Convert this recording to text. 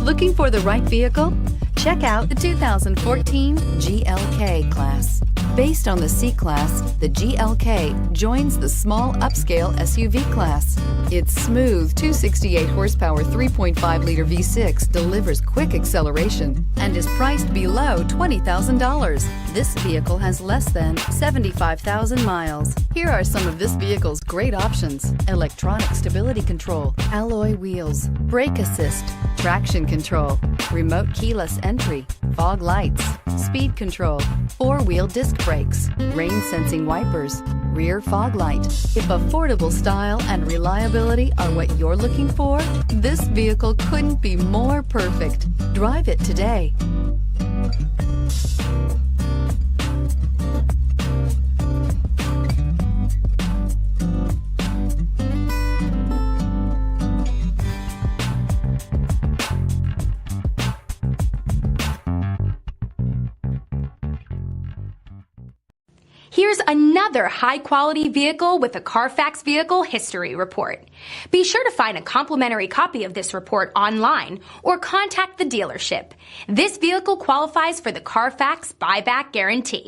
Looking for the right vehicle? Check out the 2014 GLK Class. Based on the C-Class, the GLK joins the small upscale SUV class. Its smooth 268 horsepower 3.5-liter V6 delivers quick acceleration and is priced below $20,000. This vehicle has less than 75,000 miles. Here are some of this vehicle's great options: electronic stability control, alloy wheels, brake assist, traction control, remote keyless entry, fog lights, speed control, four-wheel disc brakes, rain-sensing wipers, rear fog light. If affordable style and reliability are what you're looking for, this vehicle couldn't be more perfect. Drive it today. Here's another high-quality vehicle with a CARFAX Vehicle History Report. Be sure to find a complimentary copy of this report online or contact the dealership. This vehicle qualifies for the CARFAX Buyback Guarantee.